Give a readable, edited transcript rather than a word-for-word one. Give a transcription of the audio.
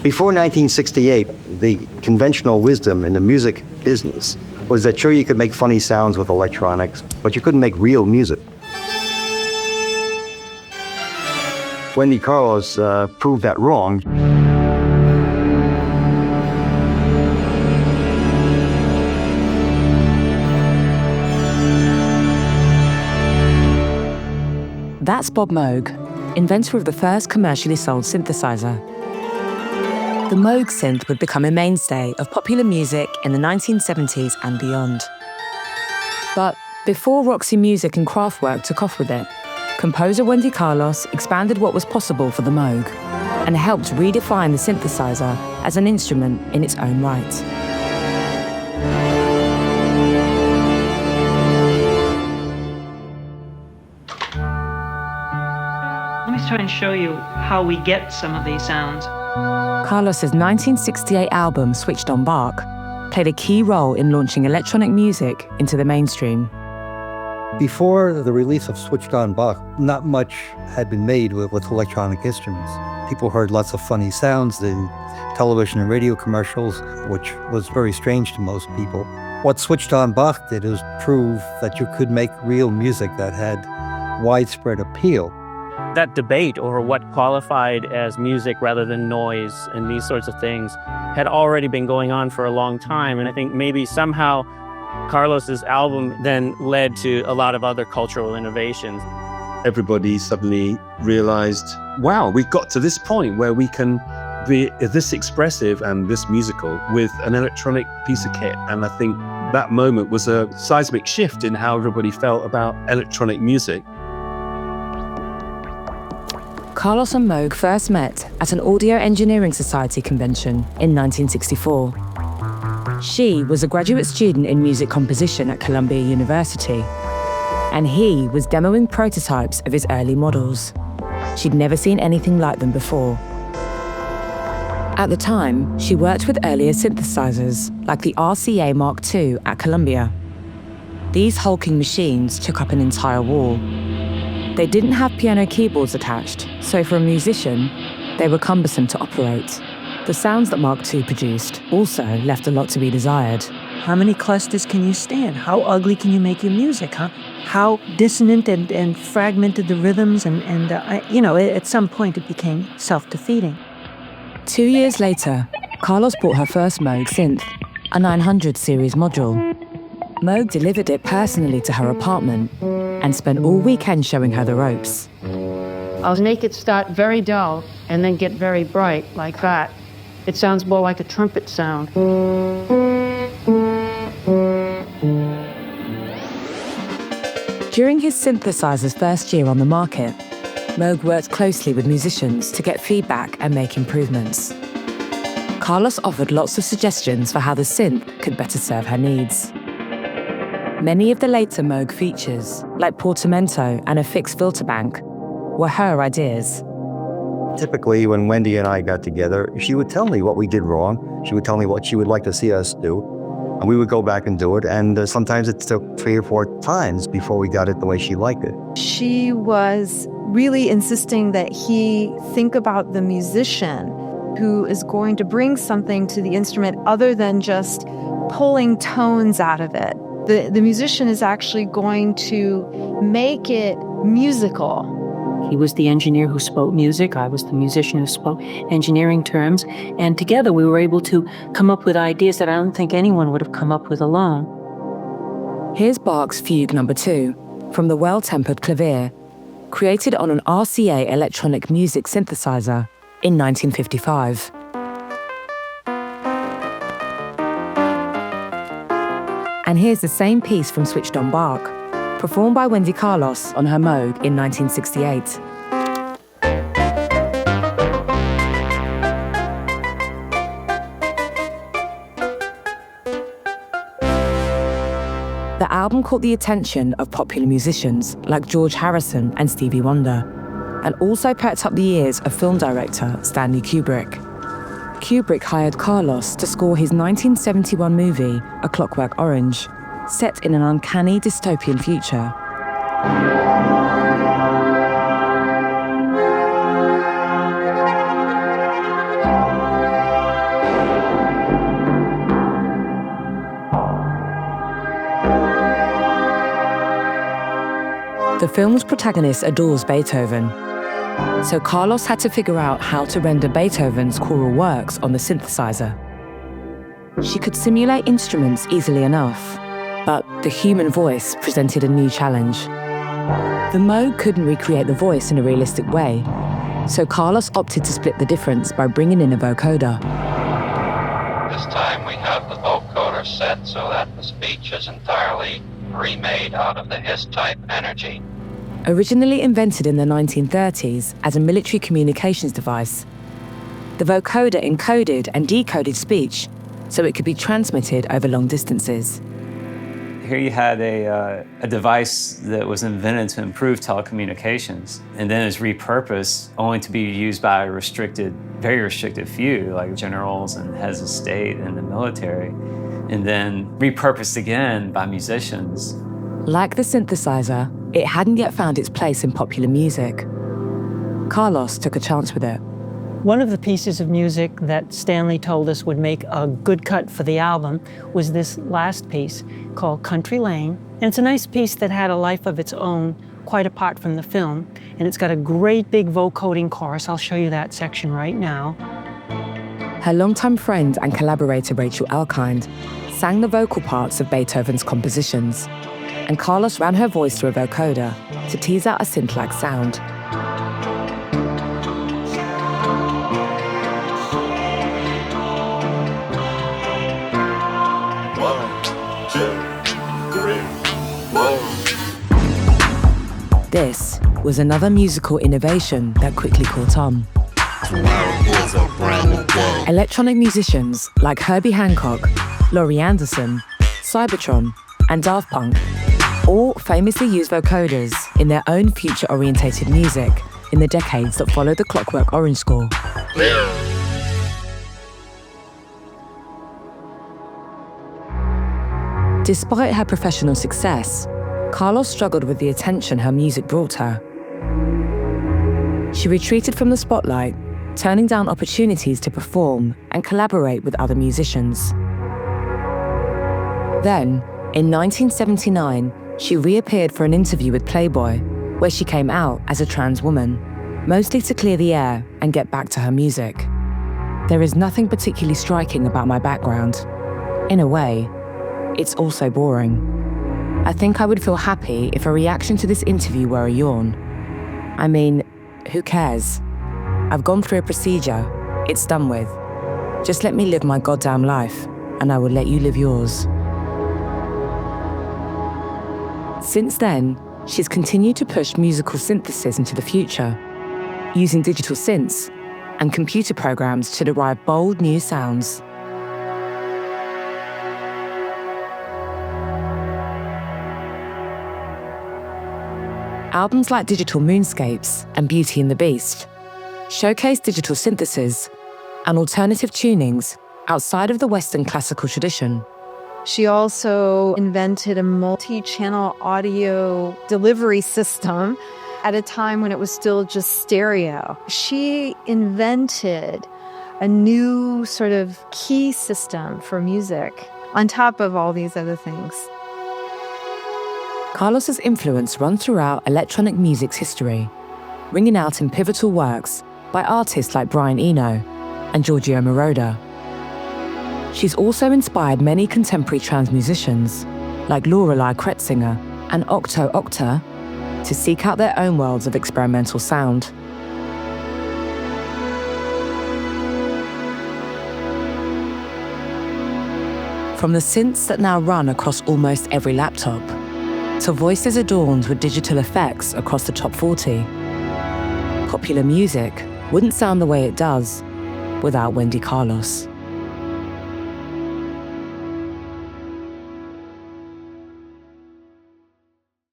Before 1968, the conventional wisdom in the music business was that sure, you could make funny sounds with electronics, but you couldn't make real music. Wendy Carlos proved that wrong. That's Bob Moog, inventor of the first commercially sold synthesizer. The Moog synth would become a mainstay of popular music in the 1970s and beyond. But before Roxy Music and Craftwork took off with it, composer Wendy Carlos expanded what was possible for the Moog and helped redefine the synthesizer as an instrument in its own right. Let me try and show you how we get some of these sounds. Carlos's 1968 album, Switched on Bach, played a key role in launching electronic music into the mainstream. Before the release of Switched on Bach, not much had been made with electronic instruments. People heard lots of funny sounds in television and radio commercials, which was very strange to most people. What Switched on Bach did was prove that you could make real music that had widespread appeal. That debate over what qualified as music rather than noise and these sorts of things had already been going on for a long time. And I think maybe somehow Carlos's album then led to a lot of other cultural innovations. Everybody suddenly realized, wow, we've got to this point where we can be this expressive and this musical with an electronic piece of kit. And I think that moment was a seismic shift in how everybody felt about electronic music. Carlos and Moog first met at an Audio Engineering Society convention in 1964. She was a graduate student in music composition at Columbia University, and he was demoing prototypes of his early models. She'd never seen anything like them before. At the time, she worked with earlier synthesizers, like the RCA Mark II at Columbia. These hulking machines took up an entire wall. They didn't have piano keyboards attached, so for a musician, they were cumbersome to operate. The sounds that Mark II produced also left a lot to be desired. How many clusters can you stand? How ugly can you make your music, huh? How dissonant and fragmented the rhythms, at some point it became self-defeating. 2 years later, Carlos bought her first Moog synth, a 900 series module. Moog delivered it personally to her apartment and spent all weekend showing her the ropes. I'll make it start very dull and then get very bright, like that. It sounds more like a trumpet sound. During his synthesizer's first year on the market, Moog worked closely with musicians to get feedback and make improvements. Carlos offered lots of suggestions for how the synth could better serve her needs. Many of the later Moog features, like portamento and a fixed filter bank, were her ideas. Typically, when Wendy and I got together, she would tell me what we did wrong. She would tell me what she would like to see us do. And we would go back and do it. And sometimes it took 3 or 4 times before we got it the way she liked it. She was really insisting that he think about the musician who is going to bring something to the instrument other than just pulling tones out of it. The musician is actually going to make it musical. He was the engineer who spoke music. I was the musician who spoke engineering terms. And together we were able to come up with ideas that I don't think anyone would have come up with alone. Here's Bach's Fugue No. 2 from the Well-Tempered Clavier, created on an RCA electronic music synthesizer in 1955. And here's the same piece from Switched on Bach, performed by Wendy Carlos on her Moog in 1968. The album caught the attention of popular musicians like George Harrison and Stevie Wonder, and also perked up the ears of film director Stanley Kubrick. Kubrick hired Carlos to score his 1971 movie, A Clockwork Orange, set in an uncanny dystopian future. The film's protagonist adores Beethoven, so Carlos had to figure out how to render Beethoven's choral works on the synthesizer. She could simulate instruments easily enough, but the human voice presented a new challenge. The Moog couldn't recreate the voice in a realistic way, so Carlos opted to split the difference by bringing in a vocoder. This time we have the vocoder set so that the speech is entirely remade out of the hiss-type energy. Originally invented in the 1930s as a military communications device, the vocoder encoded and decoded speech so it could be transmitted over long distances. Here you had a device that was invented to improve telecommunications, and then is repurposed only to be used by a very restricted few, like generals and heads of state and the military, and then repurposed again by musicians. Like the synthesizer, it hadn't yet found its place in popular music. Carlos took a chance with it. One of the pieces of music that Stanley told us would make a good cut for the album was this last piece called Country Lane. And it's a nice piece that had a life of its own, quite apart from the film. And it's got a great big vocoding chorus. I'll show you that section right now. Her longtime friend and collaborator Rachel Elkind sang the vocal parts of Beethoven's compositions, and Carlos ran her voice through a vocoder to tease out a synth-like sound. This was another musical innovation that quickly caught on. Electronic musicians like Herbie Hancock, Laurie Anderson, Cybertron, and Daft Punk all famously used vocoders in their own future-orientated music in the decades that followed the Clockwork Orange score. Despite her professional success, Carlos struggled with the attention her music brought her. She retreated from the spotlight, turning down opportunities to perform and collaborate with other musicians. Then, in 1979, she reappeared for an interview with Playboy, where she came out as a trans woman, mostly to clear the air and get back to her music. There is nothing particularly striking about my background. In a way, it's also boring. I think I would feel happy if a reaction to this interview were a yawn. I mean, who cares? I've gone through a procedure. It's done with. Just let me live my goddamn life, and I will let you live yours. Since then, she's continued to push musical synthesis into the future, using digital synths and computer programs to derive bold new sounds. Albums like Digital Moonscapes and Beauty and the Beast showcase digital synthesis and alternative tunings outside of the Western classical tradition. She also invented a multi-channel audio delivery system at a time when it was still just stereo. She invented a new sort of key system for music on top of all these other things. Carlos's influence runs throughout electronic music's history, ringing out in pivotal works by artists like Brian Eno and Giorgio Moroder. She's also inspired many contemporary trans musicians, like Lorelei Kretzinger and Octo Octa, to seek out their own worlds of experimental sound. From the synths that now run across almost every laptop, to voices adorned with digital effects across the top 40, popular music wouldn't sound the way it does without Wendy Carlos.